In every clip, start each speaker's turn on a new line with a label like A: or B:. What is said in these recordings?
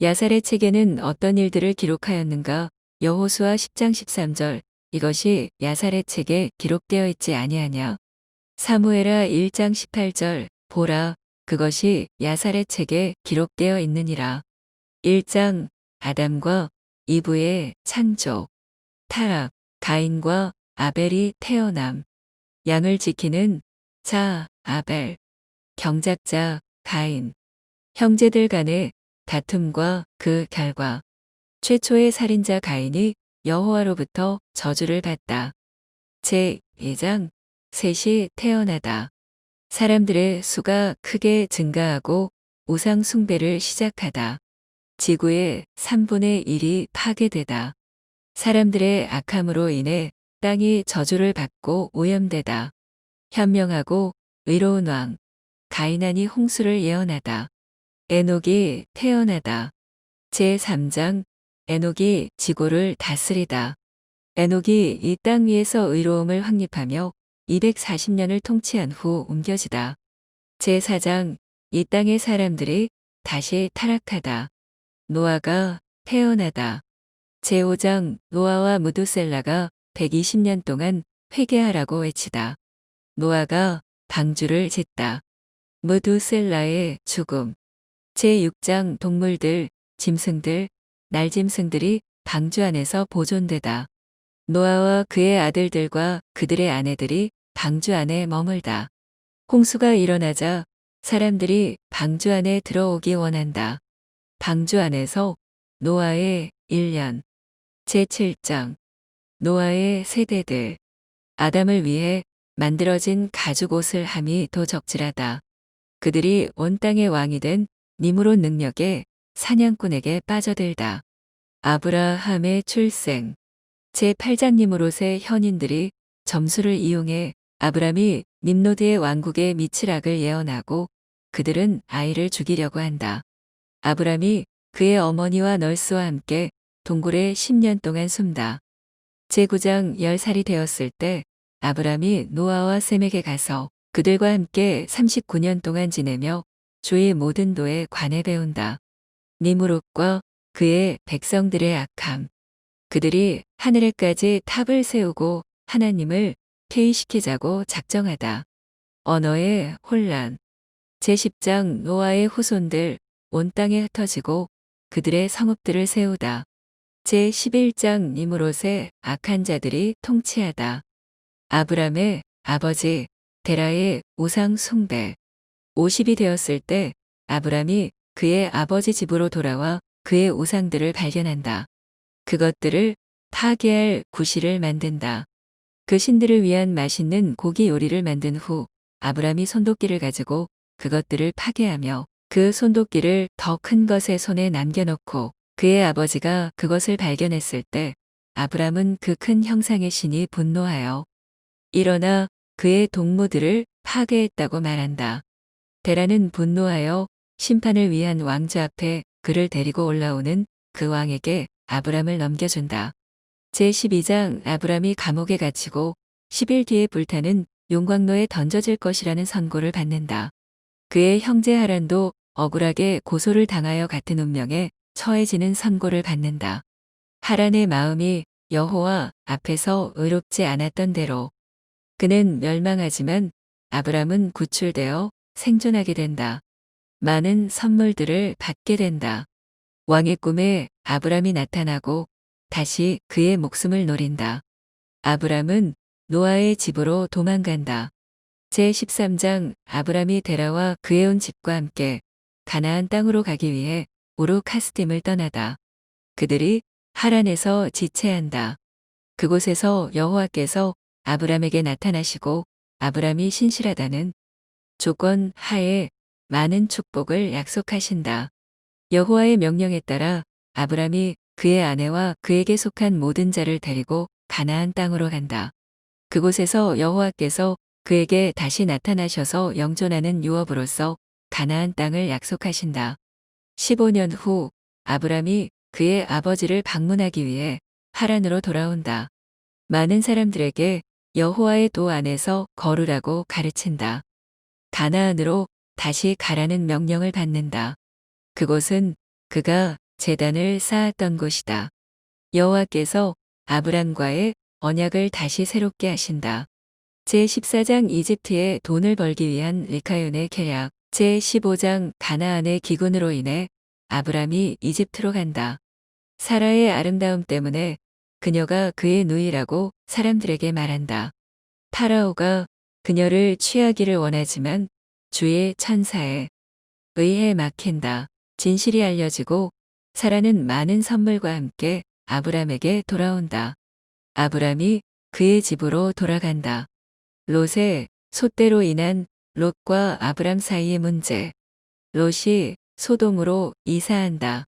A: 야살의 책에는 어떤 일들을 기록하였는가? 여호수아 10장 13절. 이것이 야살의 책에 기록되어 있지 아니하냐? 사무엘하 1장 18절. 보라, 그것이 야살의 책에 기록되어 있느니라. 1장 아담과 이브의 창조. 타락, 가인과 아벨이 태어남. 양을 지키는 자, 아벨. 경작자, 가인. 형제들 간의 다툼과 그 결과. 최초의 살인자 가인이 여호와로부터 저주를 받다. 제2장 셋이 태어나다. 사람들의 수가 크게 증가하고 우상 숭배를 시작하다. 지구의 3분의 1이 파괴되다. 사람들의 악함으로 인해 땅이 저주를 받고 오염되다. 현명하고 의로운 왕, 가인하니 홍수를 예언하다. 에녹이 태어나다. 제3장 에녹이 지구를 다스리다. 에녹이 이 땅 위에서 의로움을 확립하며 240년을 통치한 후 옮겨지다. 제4장 이 땅의 사람들이 다시 타락하다. 노아가 태어나다. 제5장 노아와 무두셀라가 120년 동안 회개하라고 외치다. 노아가 방주를 짓다. 무두셀라의 죽음. 제6장 동물들, 짐승들, 날짐승들이 방주 안에서 보존되다. 노아와 그의 아들들과 그들의 아내들이 방주 안에 머물다. 홍수가 일어나자 사람들이 방주 안에 들어오기 원한다. 방주 안에서 노아의 1년. 제7장 노아의 세대들. 아담을 위해 만들어진 가죽 옷을 함이 더 적절하다. 그들이 온 땅의 왕이 된 니므롯 능력에 사냥꾼에게 빠져들다. 아브라함의 출생. 제8장 니므롯의 현인들이 점수를 이용해 아브람이 님로드의 왕국의 미츠락을 예언하고 그들은 아이를 죽이려고 한다. 아브람이 그의 어머니와 널스와 함께 동굴에 10년 동안 숨다. 제9장 10살이 되었을 때 아브람이 노아와 셈에게 가서 그들과 함께 39년 동안 지내며 주의 모든 도에 관해 배운다. 니므롯과 그의 백성들의 악함. 그들이 하늘에까지 탑을 세우고 하나님을 폐위시키자고 작정하다. 언어의 혼란. 제10장 노아의 후손들 온 땅에 흩어지고 그들의 성읍들을 세우다. 제11장 니므롯의 악한 자들이 통치하다. 아브람의 아버지 데라의 우상 숭배. 50이 되었을 때 아브람이 그의 아버지 집으로 돌아와 그의 우상들을 발견한다. 그것들을 파괴할 구실을 만든다. 그 신들을 위한 맛있는 고기 요리를 만든 후 아브람이 손도끼를 가지고 그것들을 파괴하며 그 손도끼를 더 큰 것의 손에 남겨놓고 그의 아버지가 그것을 발견했을 때 아브람은 그 큰 형상의 신이 분노하여 일어나 그의 동무들을 파괴했다고 말한다. 데라는 분노하여 심판을 위한 왕좌 앞에 그를 데리고 올라오는 그 왕에게 아브람을 넘겨준다. 제12장 아브람이 감옥에 갇히고 10일 뒤에 불타는 용광로에 던져질 것이라는 선고를 받는다. 그의 형제 하란도 억울하게 고소를 당하여 같은 운명에 처해지는 선고를 받는다. 하란의 마음이 여호와 앞에서 의롭지 않았던 대로 그는 멸망하지만 아브람은 구출되어 생존하게 된다. 많은 선물들을 받게 된다. 왕의 꿈에 아브람이 나타나고 다시 그의 목숨을 노린다. 아브람은 노아의 집으로 도망간다. 제13장 아브람이 데라와 그의 온 집과 함께 가나안 땅으로 가기 위해 우르카스딤을 떠나다. 그들이 하란에서 지체한다. 그곳에서 여호와께서 아브람에게 나타나시고 아브람이 신실하다는 조건 하에 많은 축복을 약속하신다. 여호와의 명령에 따라 아브람이 그의 아내와 그에게 속한 모든 자를 데리고 가나안 땅으로 간다. 그곳에서 여호와께서 그에게 다시 나타나셔서 영존하는 유업으로서 가나안 땅을 약속하신다. 15년 후 아브람이 그의 아버지를 방문하기 위해 하란으로 돌아온다. 많은 사람들에게 여호와의 도 안에서 걸으라고 가르친다. 가나안으로 다시 가라는 명령을 받는다. 그곳은 그가 제단을 쌓았던 곳이다. 여호와께서 아브람과의 언약을 다시 새롭게 하신다. 제14장 이집트에 돈을 벌기 위한 르카윤의 계략. 제15장 가나안의 기근으로 인해 아브람이 이집트로 간다. 사라의 아름다움 때문에 그녀가 그의 누이라고 사람들에게 말한다. 파라오가 그녀를 취하기를 원하지만 주의 천사에 의해 막힌다. 진실이 알려지고 사라는 많은 선물과 함께 아브람에게 돌아온다. 아브람이 그의 집으로 돌아간다. 롯의 소떼로 인한 롯과 아브람 사이의 문제. 롯이 소돔으로 이사한다.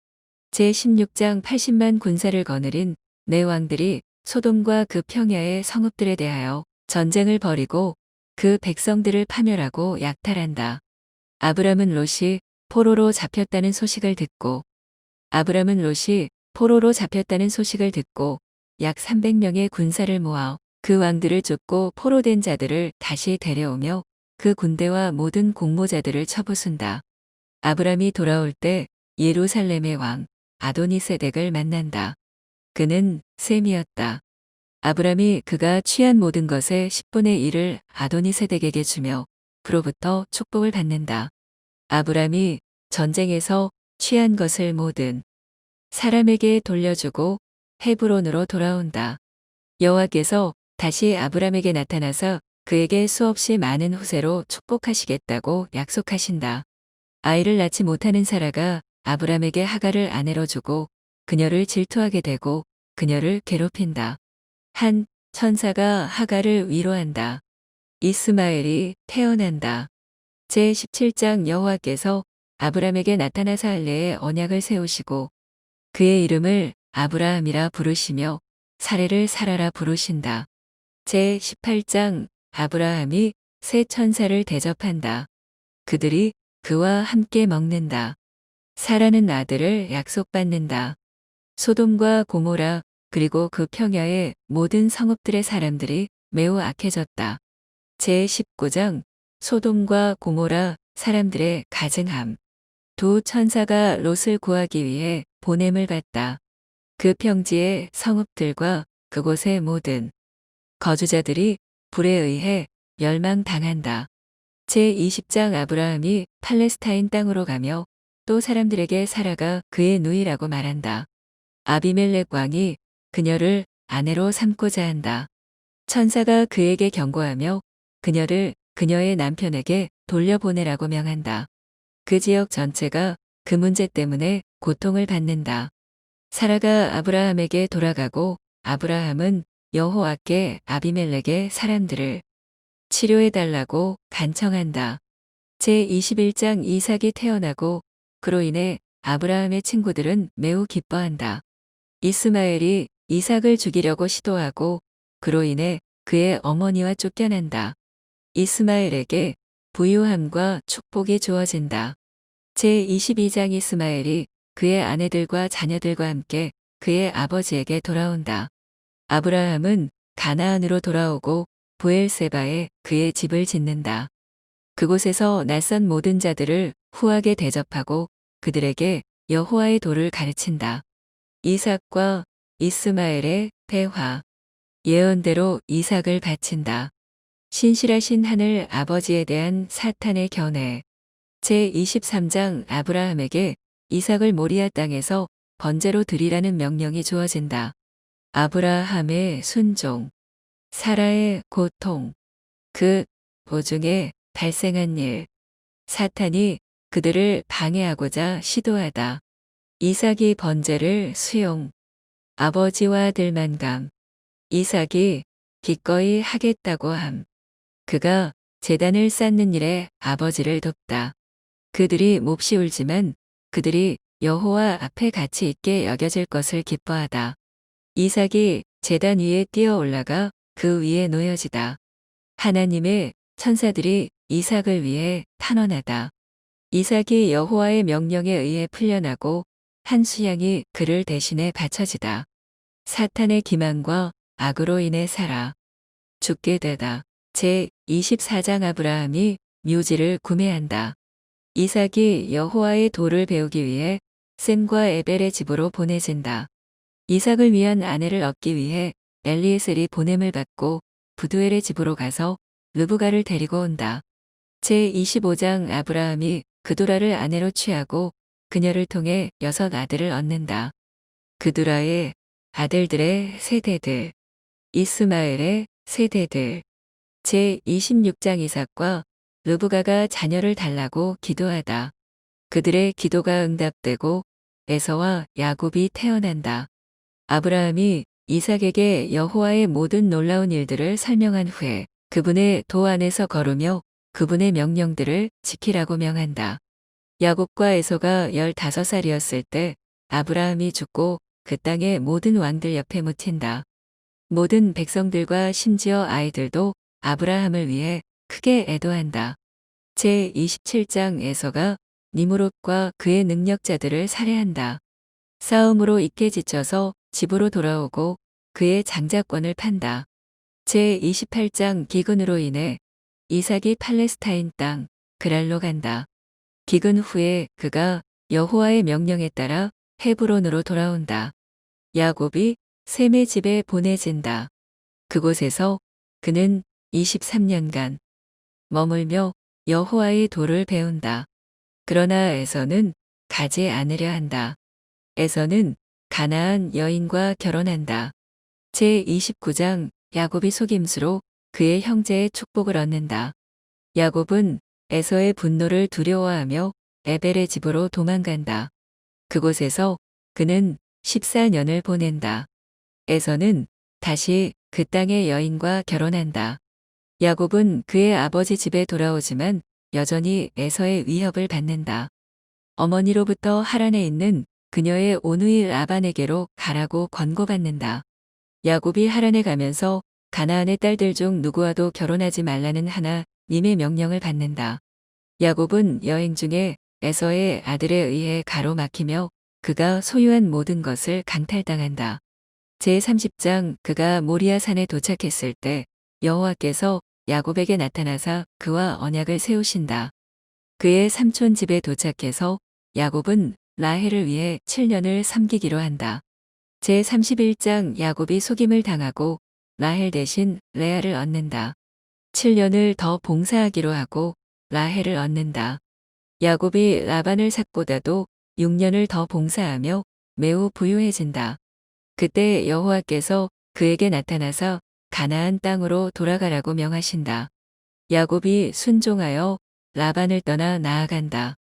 A: 제16장 80만 군사를 거느린 네 왕들이 소돔과 그 평야의 성읍들에 대하여 전쟁을 벌이고 그 백성들을 파멸하고 약탈한다. 아브람은 롯이 포로로 잡혔다는 소식을 듣고 약 300명의 군사를 모아 그 왕들을 쫓고 포로된 자들을 다시 데려오며 그 군대와 모든 공모자들을 쳐부순다. 아브람이 돌아올 때 예루살렘의 왕 아도니세덱을 만난다. 그는 셈이었다. 아브람이 그가 취한 모든 것의 10분의 1을 아도니세덱에게 주며 그로부터 축복을 받는다. 아브람이 전쟁에서 취한 것을 모든 사람에게 돌려주고 헤브론으로 돌아온다. 여호와께서 다시 아브람에게 나타나서 그에게 수없이 많은 후세로 축복하시겠다고 약속하신다. 아이를 낳지 못하는 사라가 아브람에게 하갈을 아내로 주고 그녀를 질투하게 되고 그녀를 괴롭힌다. 한 천사가 하갈을 위로한다. 이스마엘이 태어난다. 제17장 여호와께서 아브람에게 나타나 살레의 언약을 세우시고 그의 이름을 아브라함이라 부르시며 사레를 사라라 부르신다. 제18장 아브라함이 세 천사를 대접한다. 그들이 그와 함께 먹는다. 사라는 아들을 약속받는다. 소돔과 고모라 그리고 그 평야의 모든 성읍들의 사람들이 매우 악해졌다. 제19장 소돔과 고모라 사람들의 가증함. 두 천사가 롯을 구하기 위해 보냄을 받다. 그 평지의 성읍들과 그곳의 모든 거주자들이 불에 의해 멸망당한다. 제20장 아브라함이 팔레스타인 땅으로 가며 또 사람들에게 사라가 그의 누이라고 말한다. 아비멜렉 왕이 그녀를 아내로 삼고자 한다. 천사가 그에게 경고하며 그녀를 그녀의 남편에게 돌려보내라고 명한다. 그 지역 전체가 그 문제 때문에 고통을 받는다. 사라가 아브라함에게 돌아가고 아브라함은 여호와께 아비멜렉의 사람들을 치료해달라고 간청한다. 제21장 이삭이 태어나고 그로 인해 아브라함의 친구들은 매우 기뻐한다. 이스마엘이 이삭을 죽이려고 시도하고 그로 인해 그의 어머니와 쫓겨난다. 이스마엘에게 부유함과 축복이 주어진다. 제22장 이스마엘이 그의 아내들과 자녀들과 함께 그의 아버지에게 돌아온다. 아브라함은 가나안으로 돌아오고 브엘세바에 그의 집을 짓는다. 그곳에서 낯선 모든 자들을 후하게 대접하고 그들에게 여호와의 도를 가르친다. 이삭과 이스마엘의 대화. 예언대로 이삭을 바친다. 신실하신 하늘 아버지에 대한 사탄의 견해. 제23장 아브라함에게 이삭을 모리아 땅에서 번제로 드리라는 명령이 주어진다. 아브라함의 순종. 사라의 고통. 그 도중에 발생한 일. 사탄이 그들을 방해하고자 시도하다. 이삭이 번제를 수용. 아버지와 아들 만감. 이삭이 기꺼이 하겠다고 함. 그가 제단을 쌓는 일에 아버지를 돕다. 그들이 몹시 울지만 그들이 여호와 앞에 가치 있게 여겨질 것을 기뻐하다. 이삭이 제단 위에 뛰어 올라가 그 위에 놓여지다. 하나님의 천사들이 이삭을 위해 탄원하다. 이삭이 여호와의 명령에 의해 풀려나고 한 수양이 그를 대신해 바쳐지다. 사탄의 기만과 악으로 인해 살아 죽게 되다. 제24장 아브라함이 묘지를 구매한다. 이삭이 여호와의 도를 배우기 위해 셈과 에벨의 집으로 보내진다. 이삭을 위한 아내를 얻기 위해 엘리에셀이 보냄을 받고 부두엘의 집으로 가서 르브가를 데리고 온다. 제25장 아브라함이 그두라를 아내로 취하고 그녀를 통해 6 아들을 얻는다. 그두라의 아들들의 세대들, 이스마엘의 세대들. 제26장 이삭과 르브가가 자녀를 달라고 기도하다. 그들의 기도가 응답되고 에서와 야곱이 태어난다. 아브라함이 이삭에게 여호와의 모든 놀라운 일들을 설명한 후에 그분의 도 안에서 걸으며 그분의 명령들을 지키라고 명한다. 야곱과 에서가 15살이었을 때 아브라함이 죽고 그 땅의 모든 왕들 옆에 묻힌다. 모든 백성들과 심지어 아이들도 아브라함을 위해 크게 애도한다. 제27장 에서가 니므롯과 그의 능력자들을 살해한다. 싸움으로 익게 지쳐서 집으로 돌아오고 그의 장자권을 판다. 제28장 기근으로 인해 이삭이 팔레스타인 땅 그랄로 간다. 기근 후에 그가 여호와의 명령에 따라 헤브론으로 돌아온다. 야곱이 셈의 집에 보내진다. 그곳에서 그는 23년간 머물며 여호와의 도를 배운다. 그러나 에서는 가지 않으려 한다. 에서는 가나안 여인과 결혼한다. 제29장 야곱이 속임수로 그의 형제의 축복을 얻는다. 야곱은 에서의 분노를 두려워하며 에벨의 집으로 도망간다. 그곳에서 그는 14년을 보낸다. 에서는 다시 그 땅의 여인과 결혼한다. 야곱은 그의 아버지 집에 돌아오지만 여전히 에서의 위협을 받는다. 어머니로부터 하란에 있는 그녀의 오누이 라반에게로 가라고 권고받는다. 야곱이 하란에 가면서 가나안의 딸들 중 누구와도 결혼하지 말라는 하나님의 명령을 받는다. 야곱은 여행 중에 에서의 아들에 의해 가로막히며 그가 소유한 모든 것을 강탈당한다. 제30장 그가 모리아 산에 도착했을 때 여호와께서 야곱에게 나타나사 그와 언약을 세우신다. 그의 삼촌 집에 도착해서 야곱은 라헬을 위해 7년을 섬기기로 한다. 제31장 야곱이 속임을 당하고 라헬 대신 레아를 얻는다. 7년을 더 봉사하기로 하고 라헬을 얻는다. 야곱이 라반을 삭보다도 6년을 더 봉사하며 매우 부유해진다. 그때 여호와께서 그에게 나타나서 가나안 땅으로 돌아가라고 명하신다. 야곱이 순종하여 라반을 떠나 나아간다.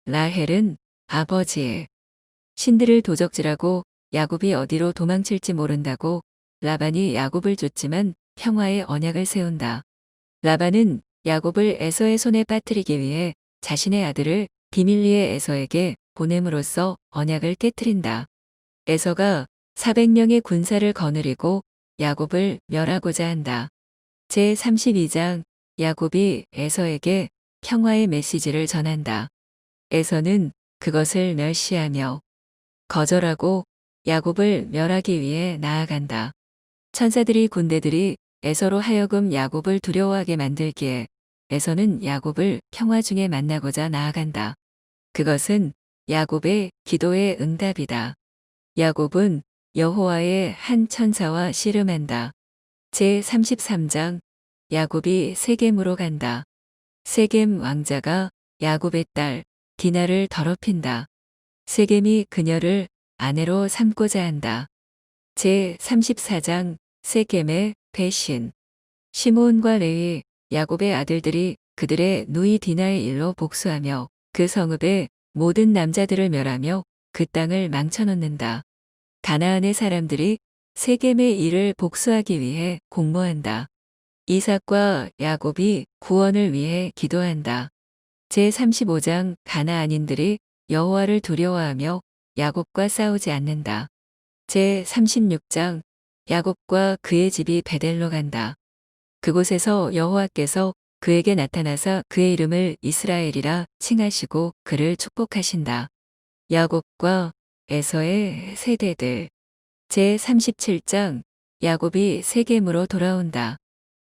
A: 라헬은 아버지의 신들을 도적질하고 야곱이 어디로 도망칠지 모른다고 라반이 야곱을 쫓지만 평화의 언약을 세운다. 라반은 야곱을 에서의 손에 빠뜨리기 위해 자신의 아들을 비밀리의 에서에게 보냄으로써 언약을 깨뜨린다. 에서가 400명의 군사를 거느리고 야곱을 멸하고자 한다. 제32장 야곱이 에서에게 평화의 메시지를 전한다. 에서는 그것을 멸시하며 거절하고 야곱을 멸하기 위해 나아간다. 천사들이 군대들이 에서로 하여금 야곱을 두려워하게 만들기에 에서는 야곱을 평화 중에 만나고자 나아간다. 그것은 야곱의 기도의 응답이다. 야곱은 여호와의 한 천사와 씨름한다. 제33장 야곱이 세겜으로 간다. 세겜 왕자가 야곱의 딸 디나를 더럽힌다. 세겜이 그녀를 아내로 삼고자 한다. 제34장 세겜의 배신. 시므온과 레위 야곱의 아들들이 그들의 누이 디나의 일로 복수하며 그 성읍의 모든 남자들을 멸하며 그 땅을 망쳐놓는다. 가나안의 사람들이 세겜의 일을 복수하기 위해 공모한다. 이삭과 야곱이 구원을 위해 기도한다. 제35장 가나안인들이 여호와를 두려워하며 야곱과 싸우지 않는다. 제36장 야곱과 그의 집이 베델로 간다. 그곳에서 여호와께서 그에게 나타나사 그의 이름을 이스라엘이라 칭하시고 그를 축복하신다. 야곱과 에서의 세대들. 제37장 야곱이 세겜으로 돌아온다.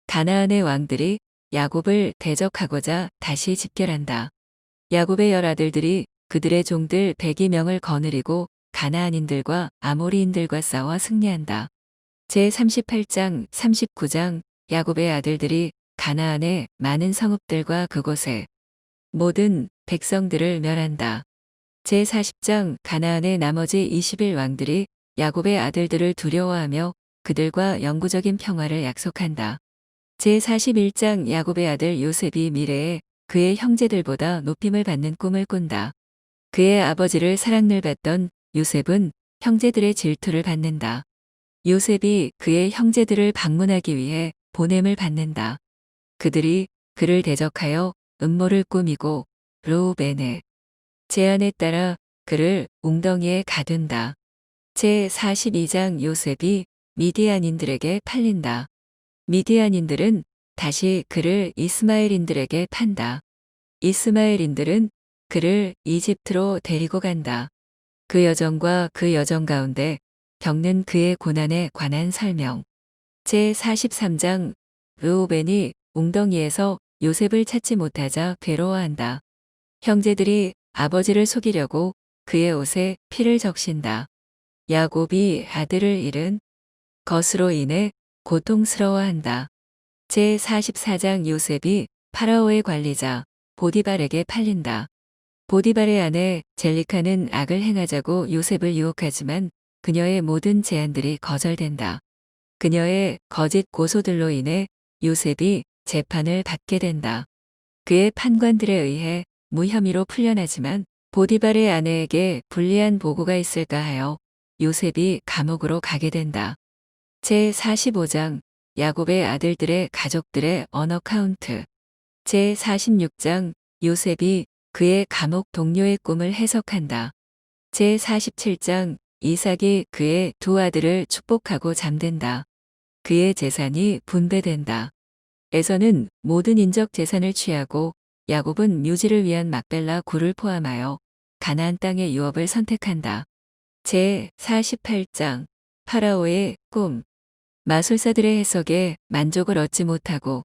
A: 가나안의 왕들이 야곱을 대적하고자 다시 집결한다. 야곱의 10 아들들이 그들의 종들 100여명을 거느리고 가나안인들과 아모리인들과 싸워 승리한다. 제38장 39장 야곱의 아들들이 가나안의 많은 성읍들과 그곳의 모든 백성들을 멸한다. 제40장 가나안의 나머지 21왕들이 야곱의 아들들을 두려워하며 그들과 영구적인 평화를 약속한다. 제41장 야곱의 아들 요셉이 미래에 그의 형제들보다 높임을 받는 꿈을 꾼다. 그의 아버지를 사랑을 받던 요셉은 형제들의 질투를 받는다. 요셉이 그의 형제들을 방문하기 위해 보냄을 받는다. 그들이 그를 대적하여 음모를 꾸미고 르우벤의 제안에 따라 그를 웅덩이에 가둔다. 제42장 요셉이 미디안인들에게 팔린다. 미디안인들은 다시 그를 이스마엘인들에게 판다. 이스마엘인들은 그를 이집트로 데리고 간다. 그 여정과 그 여정 가운데 겪는 그의 고난에 관한 설명. 제43장 르우벤이 웅덩이에서 요셉을 찾지 못하자 괴로워한다. 형제들이 아버지를 속이려고 그의 옷에 피를 적신다. 야곱이 아들을 잃은 것으로 인해 고통스러워한다. 제44장 요셉이 파라오의 관리자 보디발에게 팔린다. 보디발의 아내 젤리카는 악을 행하자고 요셉을 유혹하지만 그녀의 모든 제안들이 거절된다. 그녀의 거짓 고소들로 인해 요셉이 재판을 받게 된다. 그의 판관들에 의해 무혐의로 풀려나지만 보디발의 아내에게 불리한 보고가 있을까 하여 요셉이 감옥으로 가게 된다. 제45장 야곱의 아들들의 가족들의 언어 카운트. 제46장 요셉이 그의 감옥 동료의 꿈을 해석한다. 제47장 이삭이 그의 두 아들을 축복하고 잠든다. 그의 재산이 분배된다. 에서는 모든 인적 재산을 취하고 야곱은 묘지를 위한 막벨라 굴을 포함하여 가나안 땅의 유업을 선택한다. 제48장 파라오의 꿈. 마술사들의 해석에 만족을 얻지 못하고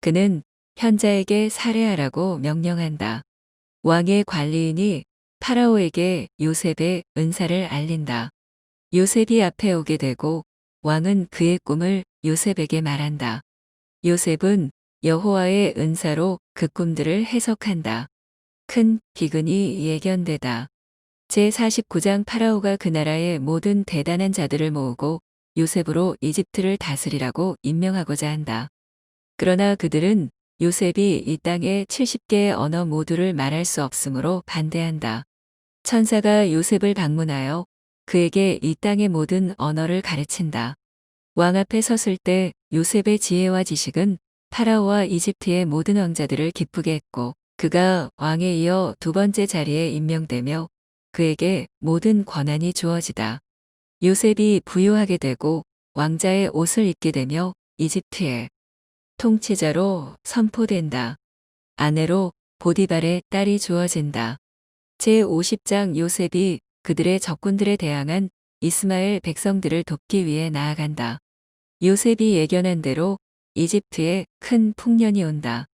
A: 그는 현자에게 살해하라고 명령한다. 왕의 관리인이 파라오에게 요셉의 은사를 알린다. 요셉이 앞에 오게 되고 왕은 그의 꿈을 요셉에게 말한다. 요셉은 여호와의 은사로 그 꿈들을 해석한다. 큰 기근이 예견되다. 제49장 파라오가 그 나라의 모든 대단한 자들을 모으고 요셉으로 이집트를 다스리라고 임명하고자 한다. 그러나 그들은 요셉이 이 땅의 70개의 언어 모두를 말할 수 없으므로 반대한다. 천사가 요셉을 방문하여 그에게 이 땅의 모든 언어를 가르친다. 왕 앞에 섰을 때 요셉의 지혜와 지식은 파라오와 이집트의 모든 왕자들을 기쁘게 했고 그가 왕에 이어 두 번째 자리에 임명되며 그에게 모든 권한이 주어지다. 요셉이 부유하게 되고 왕자의 옷을 입게 되며 이집트의 통치자로 선포된다. 아내로 보디발의 딸이 주어진다. 제50장 요셉이 그들의 적군들에 대항한 이스마엘 백성들을 돕기 위해 나아간다. 요셉이 예견한 대로 이집트에 큰 풍년이 온다.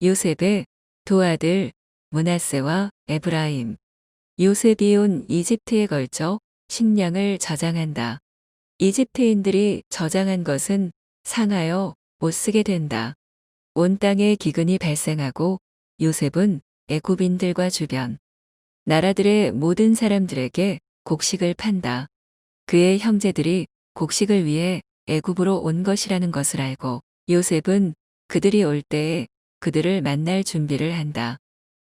A: 요셉의 두 아들 므낫세와 에브라임. 요셉이 온 이집트에 걸쳐 식량을 저장한다. 이집트인들이 저장한 것은 상하여 못 쓰게 된다. 온 땅에 기근이 발생하고 요셉은 애굽인들과 주변 나라들의 모든 사람들에게 곡식을 판다. 그의 형제들이 곡식을 위해 애굽으로 온 것이라는 것을 알고 요셉은 그들이 올 때에 그들을 만날 준비를 한다.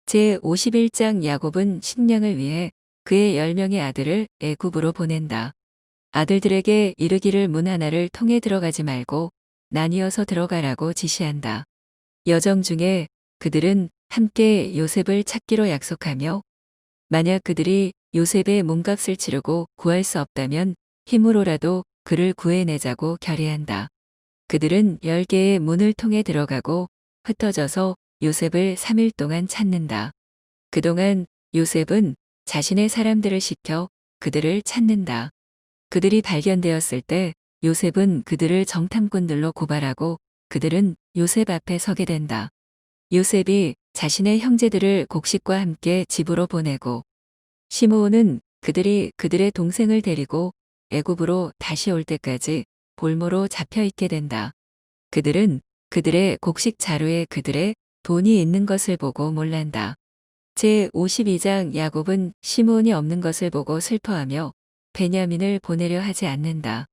A: 제51장 야곱은 식량을 위해 그의 10명의 아들을 애굽으로 보낸다. 아들들에게 이르기를 문 하나를 통해 들어가지 말고 나뉘어서 들어가라고 지시한다. 여정 중에 그들은 함께 요셉을 찾기로 약속하며 만약 그들이 요셉의 몸값을 치르고 구할 수 없다면 힘으로라도 그를 구해내자고 결의한다. 그들은 10개의 문을 통해 들어가고 흩어져서 요셉을 3일 동안 찾는다. 그동안 요셉은 자신의 사람들을 시켜 그들을 찾는다. 그들이 발견되었을 때 요셉은 그들을 정탐꾼들로 고발하고 그들은 요셉 앞에 서게 된다. 요셉이 자신의 형제들을 곡식과 함께 집으로 보내고 시므온은 그들이 그들의 동생을 데리고 애굽으로 다시 올 때까지 볼모로 잡혀 있게 된다. 그들은 그들의 곡식 자루에 그들의 돈이 있는 것을 보고 몰란다. 제52장 야곱은 시므온이 없는 것을 보고 슬퍼하며 베냐민을 보내려 하지 않는다.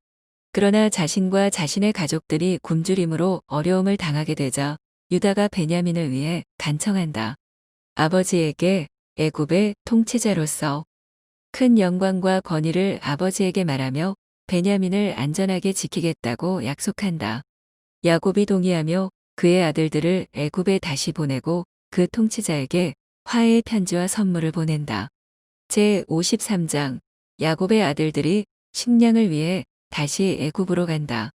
A: 그러나 자신과 자신의 가족들이 굶주림으로 어려움을 당하게 되자 유다가 베냐민을 위해 간청한다. 아버지에게 애굽의 통치자로서 큰 영광과 권위를 아버지에게 말하며 베냐민을 안전하게 지키겠다고 약속한다. 야곱이 동의하며 그의 아들들을 애굽에 다시 보내고 그 통치자에게 화해의 편지와 선물을 보낸다. 제53장 야곱의 아들들이 식량을 위해 다시 애굽으로 간다.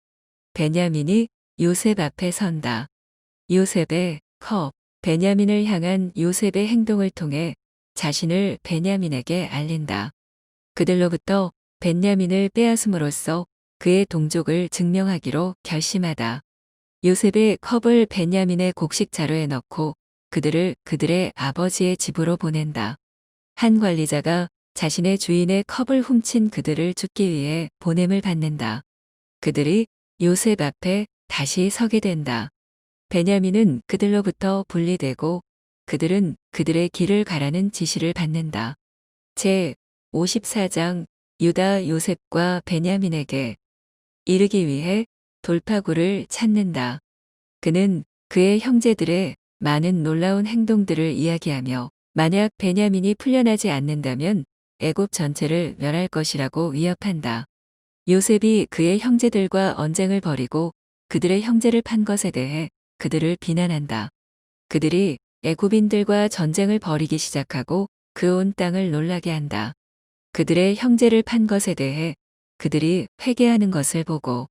A: 베냐민이 요셉 앞에 선다. 요셉의 컵 베냐민을 향한 요셉의 행동을 통해 자신을 베냐민에게 알린다. 그들로부터 베냐민을 빼앗음으로써 그의 동족을 증명하기로 결심하다. 요셉의 컵을 베냐민의 곡식 자루에 넣고 그들을 그들의 아버지의 집으로 보낸다. 한 관리자가 자신의 주인의 컵을 훔친 그들을 쫓기 위해 보냄을 받는다. 그들이 요셉 앞에 다시 서게 된다. 베냐민은 그들로부터 분리되고 그들은 그들의 길을 가라는 지시를 받는다. 제54장 유다 요셉과 베냐민에게 이르기 위해 돌파구를 찾는다. 그는 그의 형제들의 많은 놀라운 행동들을 이야기하며 만약 베냐민이 풀려나지 않는다면 애굽 전체를 멸할 것이라고 위협한다. 요셉이 그의 형제들과 언쟁을 벌이고 그들의 형제를 판 것에 대해 그들을 비난한다. 그들이 애굽인들과 전쟁을 벌이기 시작하고 그 온 땅을 놀라게 한다. 그들의 형제를 판 것에 대해 그들이 회개하는 것을 보고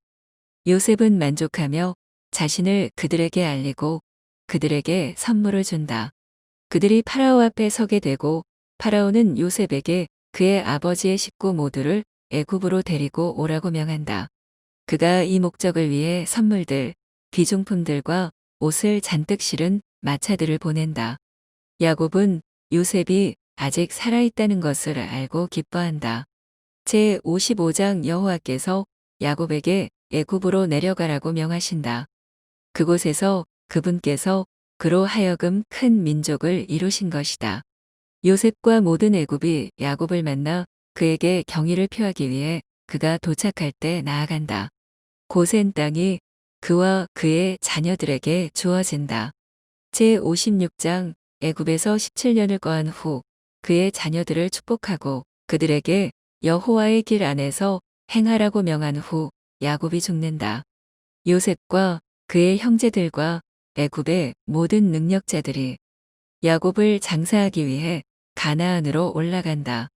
A: 요셉은 만족하며 자신을 그들에게 알리고 그들에게 선물을 준다. 그들이 파라오 앞에 서게 되고 파라오는 요셉에게 그의 아버지의 식구 모두를 애굽으로 데리고 오라고 명한다. 그가 이 목적을 위해 선물들, 귀중품들과 옷을 잔뜩 실은 마차들을 보낸다. 야곱은 요셉이 아직 살아있다는 것을 알고 기뻐한다. 제55장 여호와께서 야곱에게 애굽으로 내려가라고 명하신다. 그곳에서 그분께서 그로 하여금 큰 민족을 이루신 것이다. 요셉과 모든 애굽이 야곱을 만나 그에게 경의를 표하기 위해 그가 도착할 때 나아간다. 고센 땅이 그와 그의 자녀들에게 주어진다. 제56장 애굽에서 17년을 거한 후 그의 자녀들을 축복하고 그들에게 여호와의 길 안에서 행하라고 명한 후 야곱이 죽는다. 요셉과 그의 형제들과 애굽의 모든 능력자들이 야곱을 장사하기 위해 가나안으로 올라간다.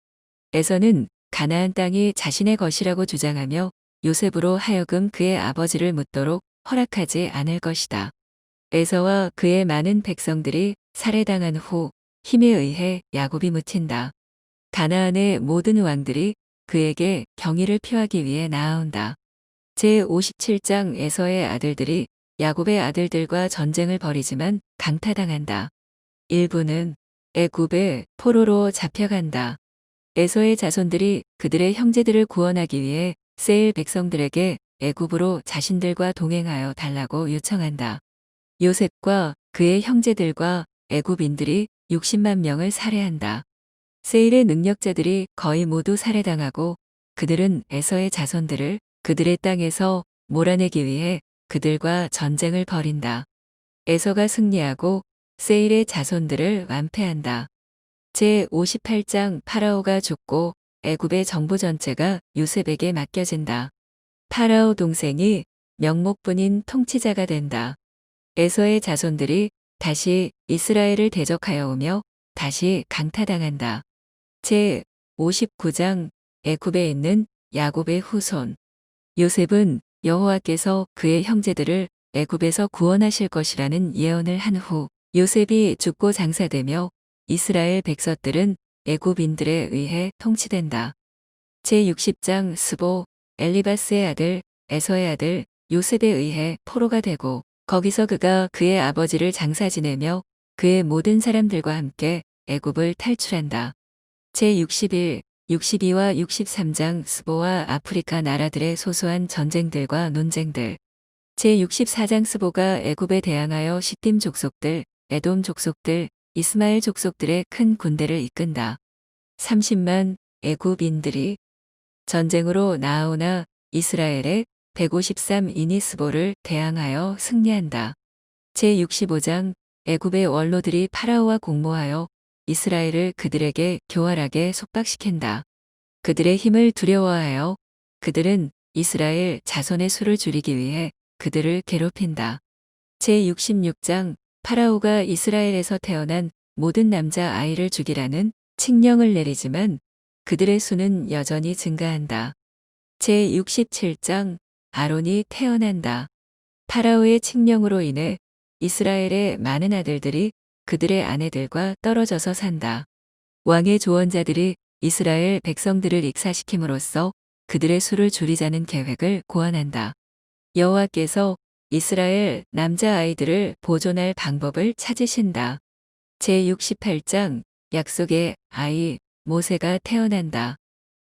A: 에서는 가나안 땅이 자신의 것이라고 주장하며 요셉으로 하여금 그의 아버지를 묻도록 허락하지 않을 것이다. 에서와 그의 많은 백성들이 살해당한 후 힘에 의해 야곱이 묻힌다. 가나안의 모든 왕들이 그에게 경의를 표하기 위해 나아온다. 제57장 에서의 아들들이 야곱의 아들들과 전쟁을 벌이지만 강타당한다. 일부는 애굽의 포로로 잡혀간다. 에서의 자손들이 그들의 형제들을 구원하기 위해 세일 백성들에게 애굽으로 자신들과 동행하여 달라고 요청한다. 요셉과 그의 형제들과 애굽인들이 60만 명을 살해한다. 세일의 능력자들이 거의 모두 살해당하고 그들은 에서의 자손들을 그들의 땅에서 몰아내기 위해 그들과 전쟁을 벌인다. 에서가 승리하고 세일의 자손들을 완패한다. 제58장 파라오가 죽고 애굽의 정부 전체가 요셉에게 맡겨진다. 파라오 동생이 명목뿐인 통치자가 된다. 에서의 자손들이 다시 이스라엘을 대적하여 오며 다시 강타당한다. 제59장 애굽에 있는 야곱의 후손 요셉은 여호와께서 그의 형제들을 애굽에서 구원하실 것이라는 예언을 한 후 요셉이 죽고 장사되며 이스라엘 백성들은 애굽인들에 의해 통치된다. 제60장 스보 엘리바스의 아들 에서의 아들 요셉에 의해 포로가 되고 거기서 그가 그의 아버지를 장사 지내며 그의 모든 사람들과 함께 애굽을 탈출한다. 제61, 62와 63장 스보와 아프리카 나라들의 소소한 전쟁들과 논쟁들. 제64장 스보가 애굽에 대항하여 시딤 족속들, 에돔 족속들, 이스마엘 족속들의 큰 군대를 이끈다. 30만 애굽인들이 전쟁으로 나아오나 이스라엘의 153인이 스보를 대항하여 승리한다. 제65장 애굽의 원로들이 파라오와 공모하여 이스라엘을 그들에게 교활하게 속박시킨다. 그들의 힘을 두려워하여 그들은 이스라엘 자손의 수를 줄이기 위해 그들을 괴롭힌다. 제66장 파라오가 이스라엘에서 태어난 모든 남자 아이를 죽이라는 칙령을 내리지만 그들의 수는 여전히 증가한다. 제67장 아론이 태어난다. 파라오의 칙령으로 인해 이스라엘의 많은 아들들이 그들의 아내들과 떨어져서 산다. 왕의 조언자들이 이스라엘 백성들을 익사시킴으로써 그들의 수를 줄이자는 계획을 고안한다. 여호와께서 이스라엘 남자아이들을 보존할 방법을 찾으신다. 제68장 약속의 아이 모세가 태어난다.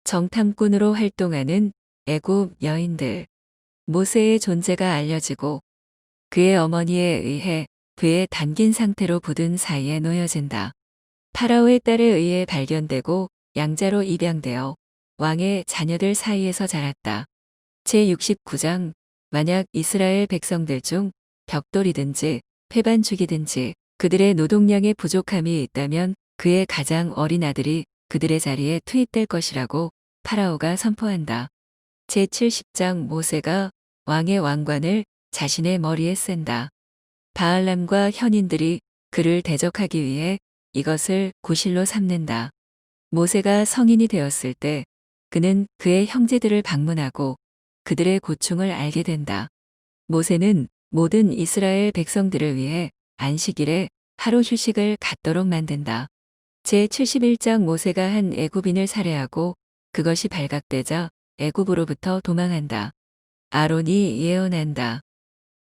A: 정탐꾼으로 활동하는 애굽 여인들. 모세의 존재가 알려지고 그의 어머니에 의해 그의 담긴 상태로 굳은 사이에 놓여진다. 파라오의 딸에 의해 발견되고 양자로 입양되어 왕의 자녀들 사이에서 자랐다. 제69장 만약 이스라엘 백성들 중 벽돌이든지 패반죽이든지 그들의 노동량에 부족함이 있다면 그의 가장 어린 아들이 그들의 자리에 투입될 것이라고 파라오가 선포한다. 제70장 모세가 왕의 왕관을 자신의 머리에 쓴다. 바알람과 현인들이 그를 대적하기 위해 이것을 구실로 삼는다. 모세가 성인이 되었을 때 그는 그의 형제들을 방문하고 그들의 고충을 알게 된다. 모세는 모든 이스라엘 백성들을 위해 안식일에 하루 휴식을 갖도록 만든다. 제71장 모세가 한 애굽인을 살해하고 그것이 발각되자 애굽으로부터 도망한다. 아론이 예언한다.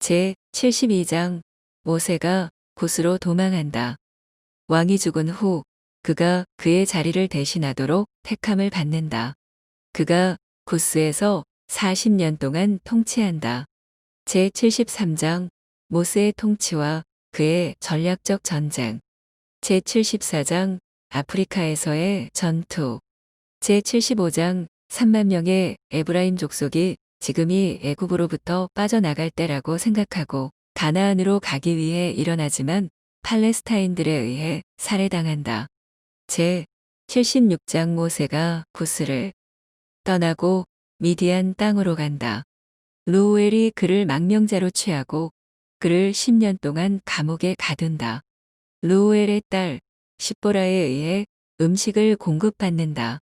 A: 제72장 모세가 굿으로 도망한다. 왕이 죽은 후 그가 그의 자리를 대신하도록 택함을 받는다. 그가 굿스에서 40년 동안 통치한다. 제73장 모세의 통치와 그의 전략적 전쟁. 제74장 아프리카에서의 전투. 제75장 3만 명의 에브라임 족속이 지금이 애굽으로부터 빠져나갈 때라고 생각하고 가나안으로 가기 위해 일어나지만 팔레스타인들에 의해 살해당한다. 제76장 모세가 굿스를 떠나고 미디안 땅으로 간다. 루우엘이 그를 망명자로 취하고 그를 10년 동안 감옥에 가둔다. 루우엘의 딸 십보라에 의해 음식을 공급받는다.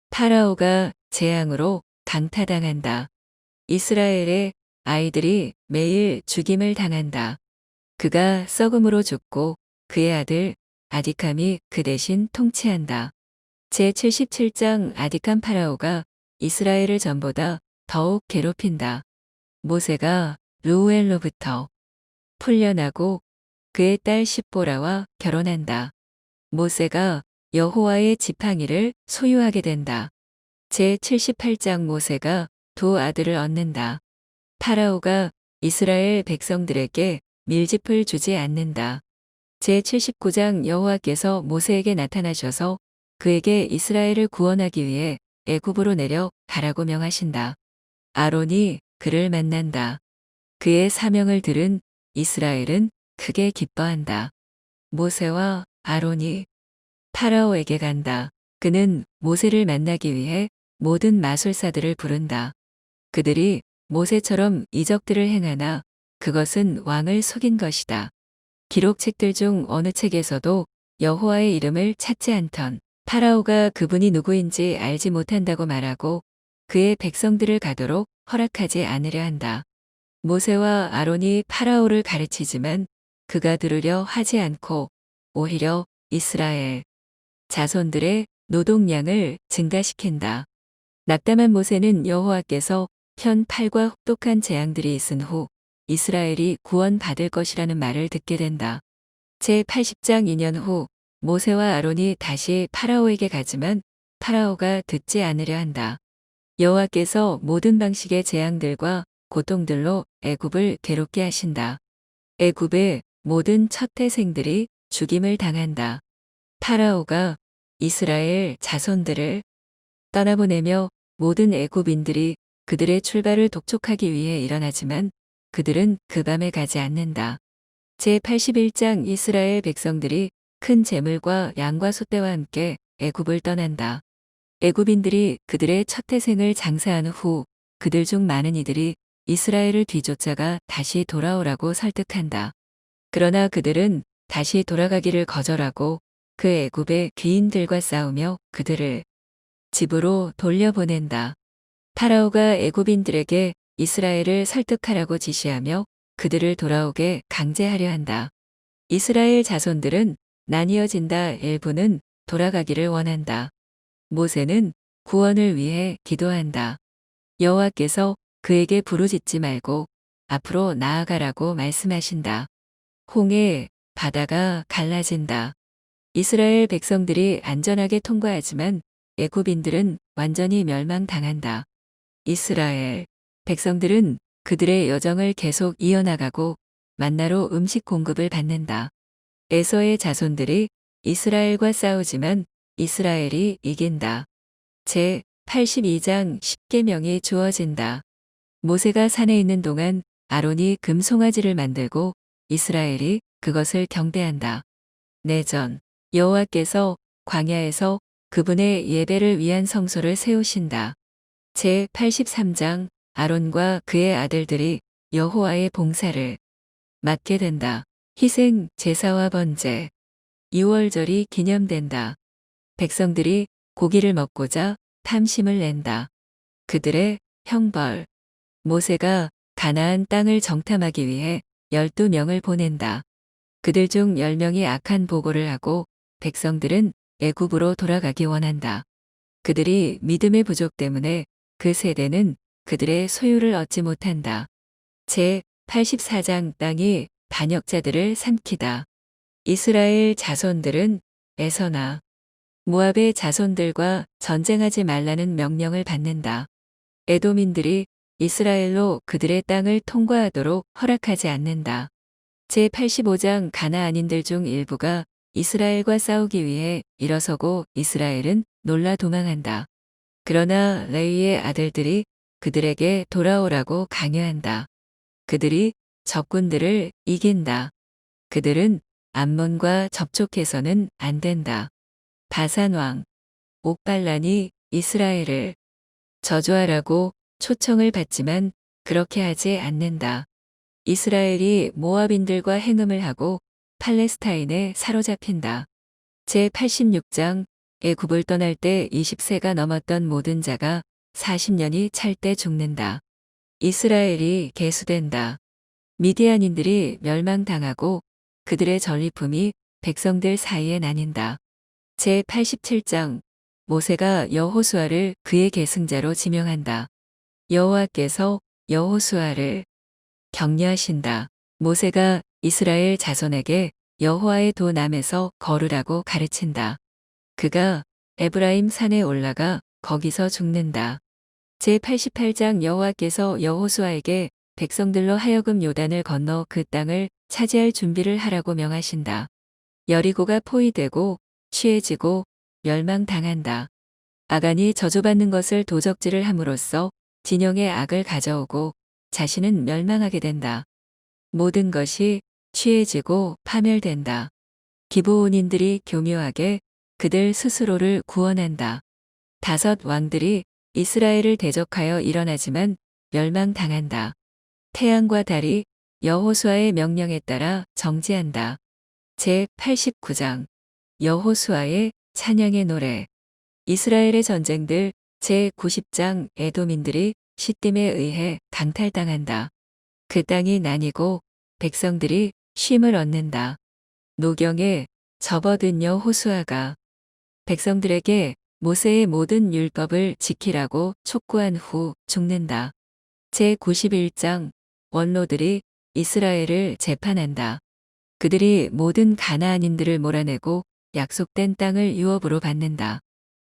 A: 파라오가 재앙으로 강타당한다. 이스라엘의 아이들이 매일 죽임을 당한다. 그가 썩음으로 죽고 그의 아들 아디캄이 그 대신 통치한다. 제77장 아디캄 파라오가 이스라엘을 전보다 더욱 괴롭힌다. 모세가 루우엘로부터 풀려나고 그의 딸 십보라와 결혼한다. 모세가 여호와의 지팡이를 소유하게 된다. 제78장 모세가 두 아들을 얻는다. 파라오가 이스라엘 백성들에게 밀짚을 주지 않는다. 제79장 여호와께서 모세에게 나타나셔서 그에게 이스라엘을 구원하기 위해 애굽으로 내려 가라고 명하신다. 아론이 그를 만난다. 그의 사명을 들은 이스라엘은 크게 기뻐한다. 모세와 아론이 파라오에게 간다. 그는 모세를 만나기 위해 모든 마술사들을 부른다. 그들이 모세처럼 이적들을 행하나 그것은 왕을 속인 것이다. 기록책들 중 어느 책에서도 여호와의 이름을 찾지 않던 파라오가 그분이 누구인지 알지 못한다고 말하고 그의 백성들을 가도록 허락하지 않으려 한다. 모세와 아론이 파라오를 가르치지만 그가 들으려 하지 않고 오히려 이스라엘 자손들의 노동량을 증가시킨다. 낙담한 모세는 여호와께서 편팔과 혹독한 재앙들이 있은 후 이스라엘이 구원받을 것이라는 말을 듣게 된다. 제80장 2년 후 모세와 아론이 다시 파라오에게 가지만 파라오가 듣지 않으려 한다. 여호와께서 모든 방식의 재앙들과 고통들로 애굽을 괴롭게 하신다. 애굽의 모든 첫 태생들이 죽임을 당한다. 파라오가 이스라엘 자손들을 떠나보내며 모든 애굽인들이 그들의 출발을 독촉하기 위해 일어나지만 그들은 그 밤에 가지 않는다. 제81장 이스라엘 백성들이 큰 재물과 양과 소떼와 함께 애굽을 떠난다. 애굽인들이 그들의 첫 태생을 장사한 후 그들 중 많은 이들이 이스라엘을 뒤쫓아가 다시 돌아오라고 설득한다. 그러나 그들은 다시 돌아가기를 거절하고 그 애굽의 귀인들과 싸우며 그들을 집으로 돌려보낸다. 파라오가 애굽인들에게 이스라엘을 설득하라고 지시하며 그들을 돌아오게 강제하려 한다. 이스라엘 자손들은 나뉘어진다. 일부는 돌아가기를 원한다. 모세는 구원을 위해 기도한다. 여호와께서 그에게 부르짖지 말고 앞으로 나아가라고 말씀하신다. 홍해, 바다가 갈라진다. 이스라엘 백성들이 안전하게 통과하지만 애굽인들은 완전히 멸망당한다. 이스라엘 백성들은 그들의 여정을 계속 이어나가고 만나로 음식 공급을 받는다. 에서의 자손들이 이스라엘과 싸우지만 이스라엘이 이긴다. 제82장 10계명이 주어진다. 모세가 산에 있는 동안 아론이 금송아지를 만들고 이스라엘이 그것을 경배한다. 내전 여호와께서 광야에서 그분의 예배를 위한 성소를 세우신다. 제83장 아론과 그의 아들들이 여호와의 봉사를 맡게 된다. 희생 제사와 번제 6월절이 기념된다. 백성들이 고기를 먹고자 탐심을 낸다. 그들의 형벌 모세가 가나안 땅을 정탐하기 위해 12명을 보낸다. 그들 중 10명이 악한 보고를 하고 백성들은 애굽으로 돌아가기 원한다. 그들이 믿음의 부족 때문에 그 세대는 그들의 소유를 얻지 못한다. 제84장 땅이 반역자들을 삼키다. 이스라엘 자손들은 에서나 모압의 자손들과 전쟁하지 말라는 명령을 받는다. 에돔인들이 이스라엘로 그들의 땅을 통과하도록 허락하지 않는다. 제85장 가나안인들 중 일부가 이스라엘과 싸우기 위해 일어서고 이스라엘은 놀라 도망한다. 그러나 레위의 아들들이 그들에게 돌아오라고 강요한다. 그들이 적군들을 이긴다. 그들은 암몬과 접촉해서는 안 된다. 바산왕 옥발란이 이스라엘을 저주하라고 초청을 받지만 그렇게 하지 않는다. 이스라엘이 모압인들과 행음을 하고 팔레스타인에 사로잡힌다. 제86장 애굽을 떠날 때 20세가 넘었던 모든 자가 40년이 찰 때 죽는다. 이스라엘이 계수된다. 미디안인들이 멸망당하고 그들의 전리품이 백성들 사이에 나뉜다. 제87장 모세가 여호수아를 그의 계승자로 지명한다. 여호와께서 여호수아를 격려하신다. 모세가 이스라엘 자손에게 여호와의 도남에서 걸으라고 가르친다. 그가 에브라임 산에 올라가 거기서 죽는다. 제88장 여호와께서 여호수아에게 백성들로 하여금 요단을 건너 그 땅을 차지할 준비를 하라고 명하신다. 여리고가 포위되고 취해지고 멸망당한다. 아간이 저주받는 것을 도적질을 함으로써 진영의 악을 가져오고 자신은 멸망하게 된다. 모든 것이 취해지고 파멸된다. 기브온인들이 교묘하게 그들 스스로를 구원한다. 5 왕들이 이스라엘을 대적하여 일어나지만 멸망당한다. 태양과 달이 여호수아의 명령에 따라 정지한다. 제89장 여호수아의 찬양의 노래 이스라엘의 전쟁들 제90장 에돔인들이 시딤에 의해 강탈당한다. 그 땅이 나뉘고 백성들이 쉼을 얻는다. 노경에 접어든 여호수아가 백성들에게 모세의 모든 율법을 지키라고 촉구한 후 죽는다. 제91장 원로들이 이스라엘을 재판한다. 그들이 모든 가나안인들을 몰아내고 약속된 땅을 유업으로 받는다.